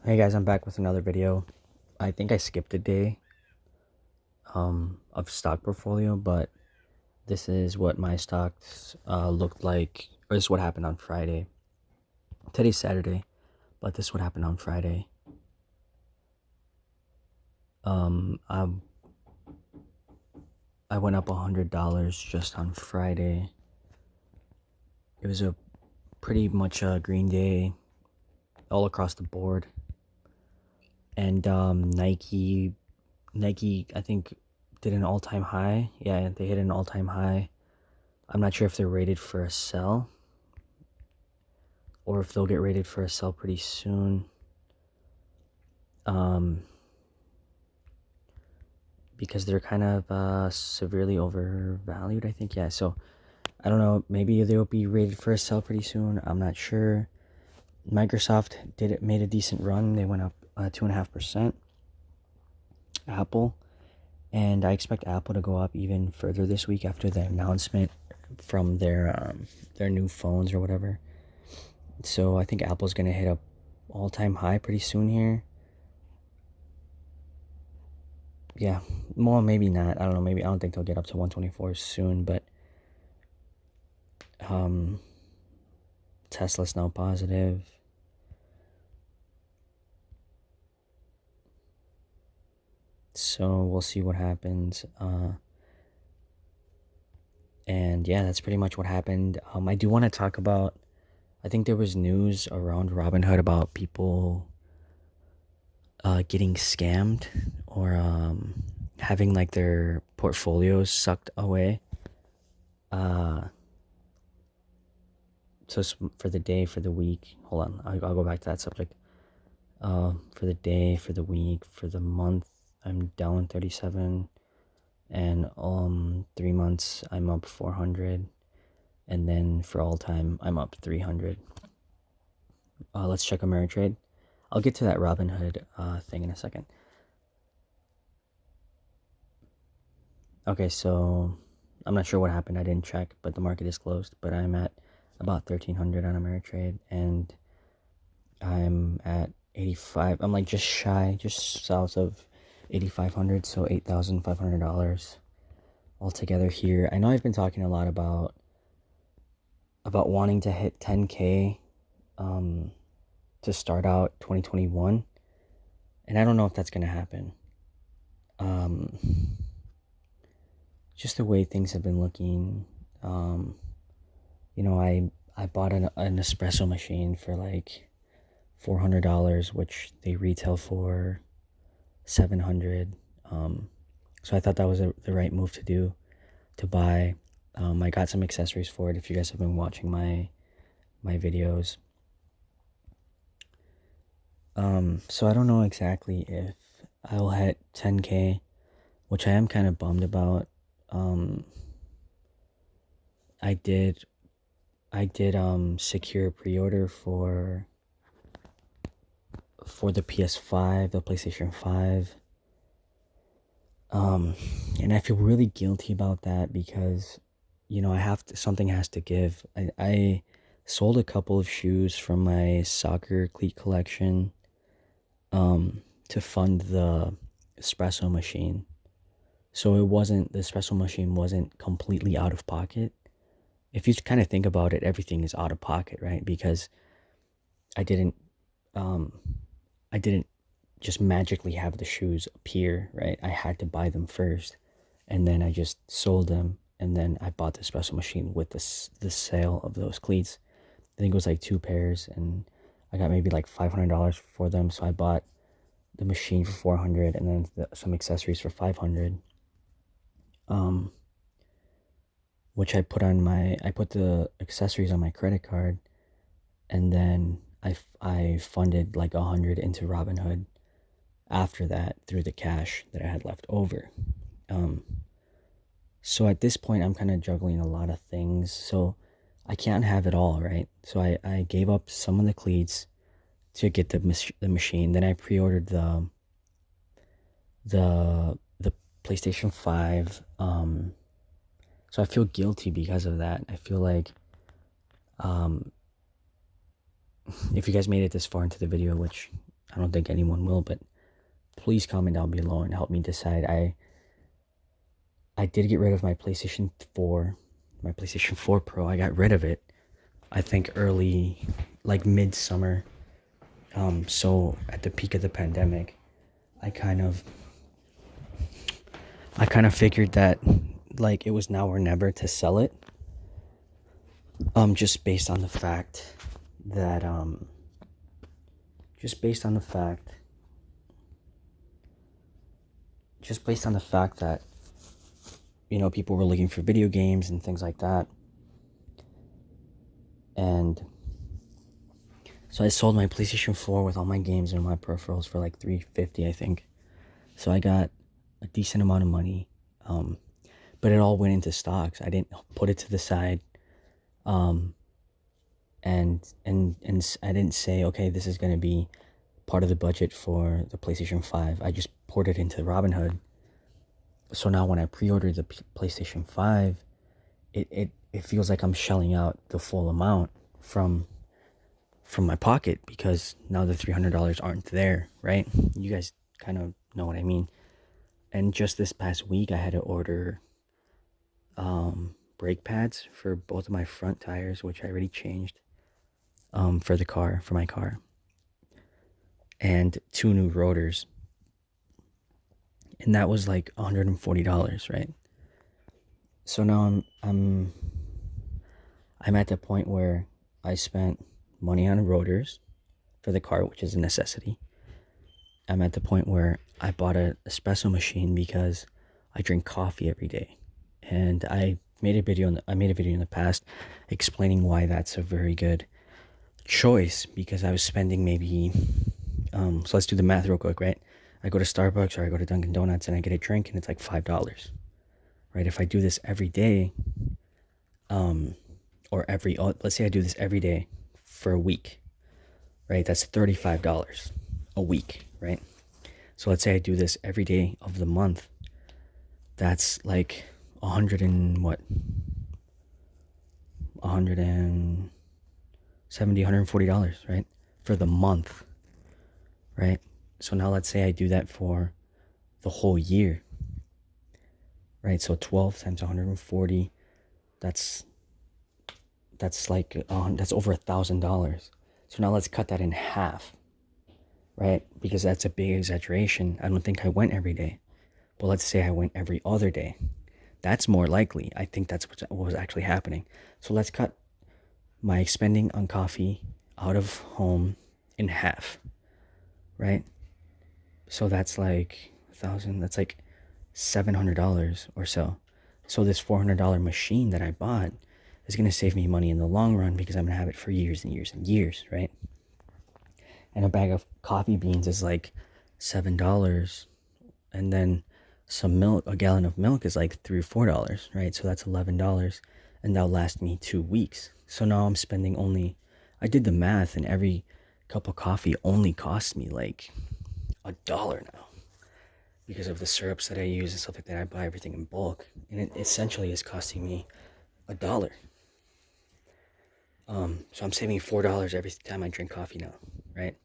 Hey guys, I'm back with another video. I think I skipped a day of stock portfolio, but this is what my stocks looked like, or this is what happened on Friday. Today's Saturday, but this is what happened on Friday. Um, I, I went up $100 just on Friday. It was a pretty much a green day all across the board. And Nike, I think did an all-time high. Yeah, they hit an all-time high. I'm not sure if they're rated for a sell or if they'll get rated for a sell pretty soon. Because they're kind of severely overvalued, I think. Yeah, so I don't know. Maybe they'll be rated for a sell pretty soon. I'm not sure. Microsoft made a decent run. They went up 2.5%. Apple, and I expect Apple to go up even further this week after the announcement from their new phones or whatever. So I think Apple's gonna hit a all-time high pretty soon here. Yeah, well, maybe not. I don't know. Maybe I don't think they'll get up to 124 soon, but Tesla's now positive. So we'll see what happens. And yeah, that's pretty much what happened. I do want to talk about, I think there was news around Robinhood about people getting scammed or having like their portfolios sucked away. So for the day, for the week, hold on, I'll go back to that subject. For the day, for the week, for the month, I'm down 37, and 3 months I'm up 400, and then for all time I'm up 300. Let's check Ameritrade. I'll get to that Robinhood thing in a second. Okay, so I'm not sure what happened. I didn't check, but the market is closed. But I'm at about 1300 on Ameritrade, and I'm at 85. I'm like just shy, just south of 8,500, so $8,500 altogether here. I know I've been talking a lot about wanting to hit 10K to start out 2021, and I don't know if that's gonna happen. Just the way things have been looking. I bought an espresso machine for like $400, which they retail for $700. So I thought that was the right move to do, to buy. I got some accessories for it. If you guys have been watching my videos, so I don't know exactly if I'll hit 10K, which I am kind of bummed about. I did secure pre-order for the PS5, the PlayStation 5. And I feel really guilty about that because, something has to give. I sold a couple of shoes from my soccer cleat collection to fund the espresso machine. So the espresso machine wasn't completely out of pocket. If you kind of think about it, everything is out of pocket, right? Because I didn't um I didn't just magically have the shoes appear, right? I had to buy them first, and then I just sold them, and then I bought the espresso machine with the sale of those cleats. I think it was like 2 pairs, and I got maybe like $500 for them. So I bought the machine for 400, and then some accessories for 500. Which I put the accessories on my credit card, and then I funded like 100 into Robinhood after that through the cash that I had left over. So at this point, I'm kind of juggling a lot of things. So I can't have it all, right? So I gave up some of the cleats to get the machine. Then I pre-ordered the PlayStation 5. So I feel guilty because of that. I feel like if you guys made it this far into the video, which I don't think anyone will, but please comment down below and help me decide. I did get rid of my PlayStation 4, my PlayStation 4 Pro. I got rid of it, I think early, like midsummer. So at the peak of the pandemic, I kind of figured that like it was now or never to sell it. Just based on the fact that just based on the fact that people were looking for video games and things like that. And so I sold my PlayStation 4 with all my games and my peripherals for like $350, I think. So I got a decent amount of money. But it all went into stocks. I didn't put it to the side. And I didn't say, okay, this is going to be part of the budget for the PlayStation 5. I just poured it into Robinhood. So now when I pre-ordered the PlayStation 5, it feels like I'm shelling out the full amount from my pocket, because now the $300 aren't there, right? You guys kind of know what I mean. And just this past week, I had to order brake pads for both of my front tires, which I already changed, for my car, and 2 new rotors, and that was like $140, right? So now I'm at the point where I spent money on rotors for the car, which is a necessity. I'm at the point where I bought an espresso machine because I drink coffee every day, and I made a video in the past explaining why that's a very good choice, because I was spending maybe so let's do the math real quick, right? I go to Starbucks or I go to Dunkin' Donuts and I get a drink and it's like $5, right? If I do this every day, let's say I do this every day for a week, right? That's $35 a week, right? So let's say I do this every day of the month. That's like $140, right? For the month, right? So now let's say I do that for the whole year, right? So 12 times 140, that's like that's over $1,000. So now let's cut that in half, right? Because that's a big exaggeration. I don't think I went every day, but let's say I went every other day. That's more likely. I think that's what was actually happening. So let's cut my spending on coffee out of home in half, right? So that's like 1,000. That's like $700 or so. So this $400 machine that I bought is going to save me money in the long run, because I'm going to have it for years and years and years, right? And a bag of coffee beans is like $7, and then some milk, a gallon of milk is like $3 or $4, right? So that's $11, and that'll last me 2 weeks. So now I'm spending I did the math, and every cup of coffee only costs me like $1 now, because of the syrups that I use and stuff like that. I buy everything in bulk, and it essentially is costing me $1. So I'm saving $4 every time I drink coffee now, right?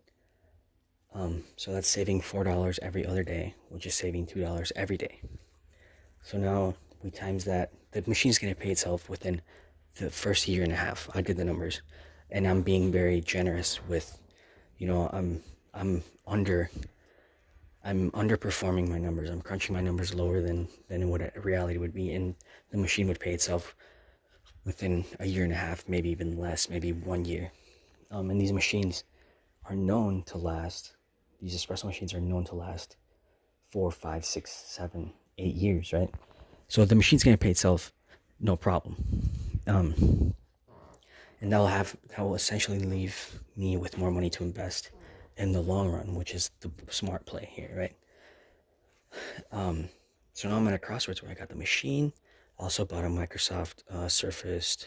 So that's saving $4 every other day, which is saving $2 every day. So now we times that. The machine's gonna pay itself within the first year and a half. I did the numbers, and I'm being very generous with, I'm underperforming my numbers. I'm crunching my numbers lower than what a reality would be, and the machine would pay itself within a year and a half, maybe even less, maybe 1 year. And these machines are known to last. These espresso machines are known to last 4, 5, 6, 7, 8 years, right? So the machine's gonna pay itself, no problem. And that will essentially leave me with more money to invest in the long run, which is the smart play here, right? So now I'm at a crossroads where I got the machine. Also bought a Microsoft Surface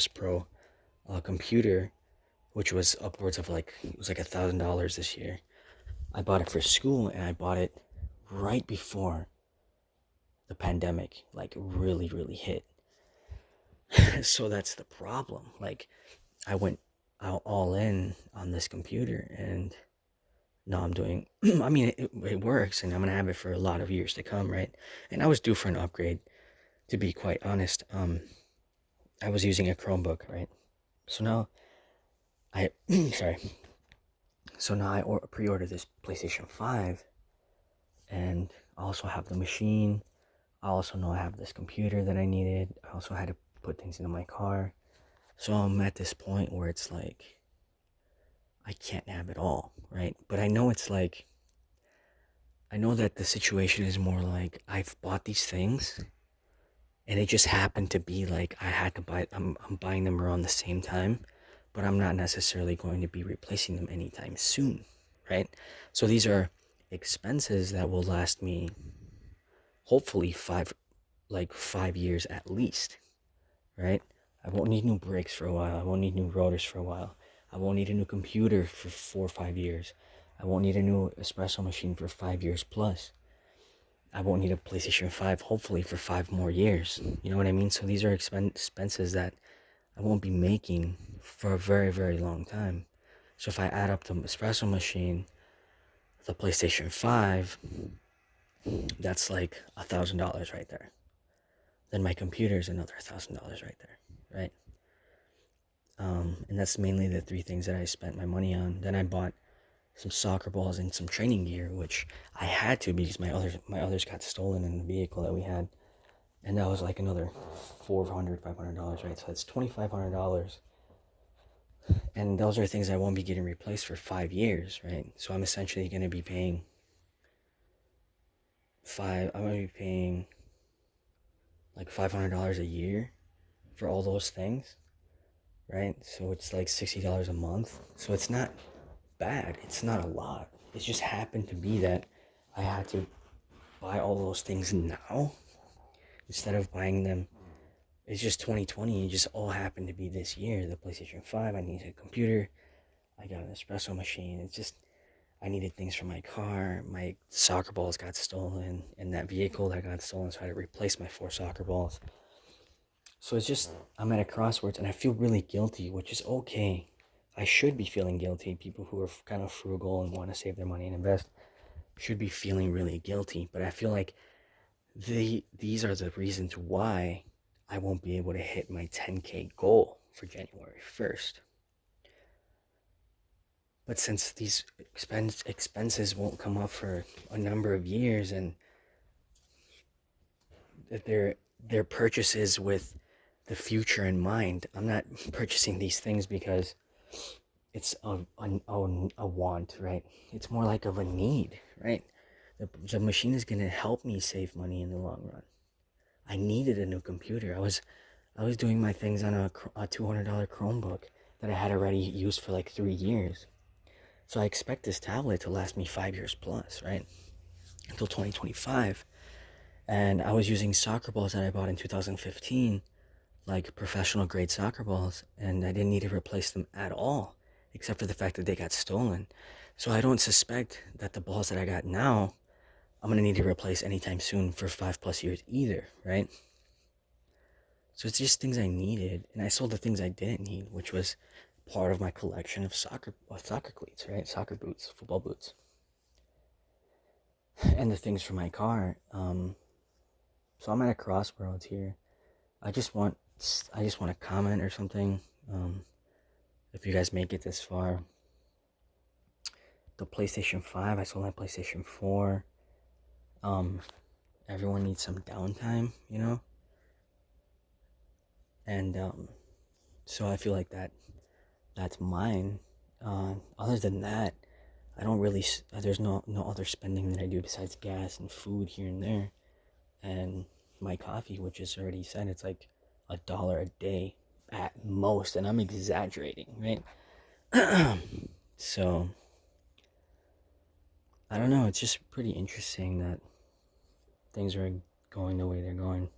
Pro computer, which was upwards of like $1,000 this year. I bought it for school, and I bought it right before the pandemic like really hit. So that's the problem. Like, I went all in on this computer, and No, I'm doing, I mean, it works and I'm going to have it for a lot of years to come, right? And I was due for an upgrade, to be quite honest. I was using a Chromebook, right? So now I, sorry. So now I pre-ordered this PlayStation 5 and I also have the machine. I also know I have this computer that I needed. I also had to put things into my car. So I'm at this point where it's like, I can't have it all, right? But I know it's like, I know that the situation is more like I've bought these things and it just happened to be like I had to buy, I'm buying them around the same time, but I'm not necessarily going to be replacing them anytime soon, right? So these are expenses that will last me hopefully 5 years at least, right? I won't need new brakes for a while. I won't need new rotors for a while. I won't need a new computer for 4 or 5 years. I won't need a new espresso machine for 5 years plus. I won't need a PlayStation 5 hopefully for 5 more years. You know what I mean? So these are expenses that I won't be making for a very, very long time. So if I add up the espresso machine, the PlayStation 5, that's like $1,000 right there. Then my computer is another $1,000 right there, right? And that's mainly the three things that I spent my money on. Then I bought some soccer balls and some training gear, which I had to because my others got stolen in the vehicle that we had, and that was like another $500, right? So that's $2,500, and those are things I won't be getting replaced for 5 years, right? So I'm essentially going to be paying I'm going to be paying like $500 a year for all those things, right? So it's like $60 a month. So it's not bad. It's not a lot. It just happened to be that I had to buy all those things now instead of buying them. It's just 2020. It just all happened to be this year. The PlayStation 5, I needed a computer. I got an espresso machine. It's just, I needed things for my car. My soccer balls got stolen, and that vehicle that got stolen, so I had to replace my 4 soccer balls. So it's just, I'm at a crossroads, and I feel really guilty, which is okay. I should be feeling guilty. People who are kind of frugal and want to save their money and invest should be feeling really guilty. But I feel like these are the reasons why I won't be able to hit my 10K goal for January 1st. But since these expenses won't come up for a number of years, and that they're purchases with the future in mind, I'm not purchasing these things because it's a want, right? It's more like of a need, right? The machine is going to help me save money in the long run. I needed a new computer. I was doing my things on a $200 Chromebook that I had already used for like 3 years. So I expect this tablet to last me 5 years plus, right? Until 2025. And I was using soccer balls that I bought in 2015, like professional grade soccer balls, and I didn't need to replace them at all, except for the fact that they got stolen. So I don't suspect that the balls that I got now, I'm gonna need to replace anytime soon for 5 plus years either, right? So it's just things I needed, and I sold the things I didn't need, which was part of my collection of soccer cleats, right? Soccer boots, football boots, and the things for my car. So I'm at a crossroads here. I just want to comment or something. If you guys make it this far, the PlayStation 5, I sold my PlayStation 4. Everyone needs some downtime, you know? And so I feel like that's mine. Other than that, I don't really, there's no other spending that I do besides gas and food here and there. And my coffee, which is already said, it's like $1 a day at most, and I'm exaggerating, right? So I don't know, it's just pretty interesting that things are going the way they're going,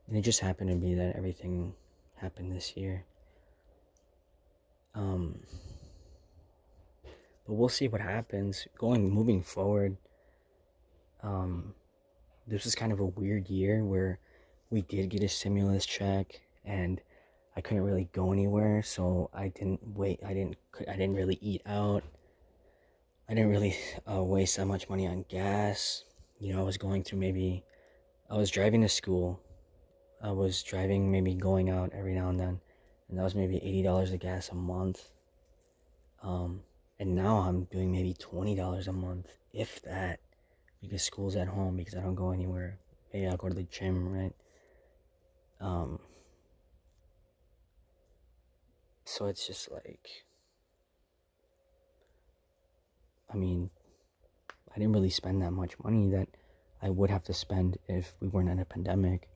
and it just happened to be that everything happened this year. But we'll see what happens moving forward. This was kind of a weird year where we did get a stimulus check, and I couldn't really go anywhere, so I didn't really eat out. I didn't really waste that much money on gas. I was going through maybe, I was driving to school. I was driving, maybe going out every now and then, and that was maybe $80 of gas a month. Um, and now I'm doing maybe $20 a month, if that, because school's at home, because I don't go anywhere. Maybe I'll go to the gym, right? Um, so it's just like, I mean, I didn't really spend that much money that I would have to spend if we weren't in a pandemic.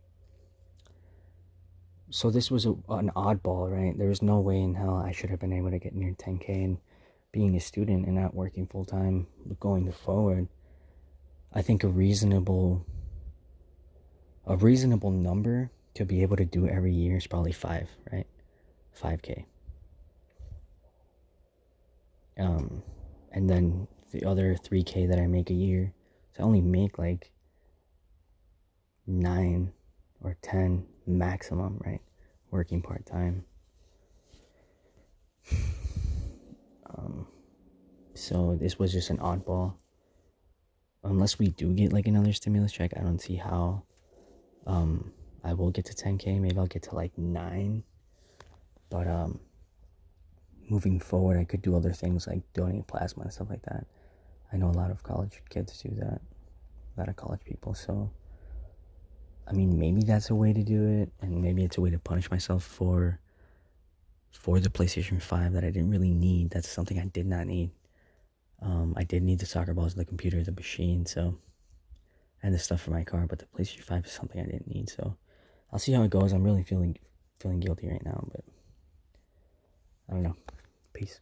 So this was an oddball, right? There was no way in hell I should have been able to get near 10K, and being a student and not working full time going forward. I think a reasonable number to be able to do every year is probably five, right? 5K. And then the other 3K that I make a year, so I only make like 9 or 10 maximum, right? Working part time. So this was just an oddball. Unless we do get like another stimulus check, I don't see how I will get to 10K. Maybe I'll get to like 9. But moving forward, I could do other things like donate plasma and stuff like that. I know a lot of college kids do that, a lot of college people. So I mean, maybe that's a way to do it, and maybe it's a way to punish myself for the PlayStation 5 that I didn't really need. That's something I did not need. I did need the soccer balls, the computer, the machine, so, and the stuff for my car, but the PlayStation 5 is something I didn't need. So I'll see how it goes. I'm really feeling guilty right now, but I don't know. Peace.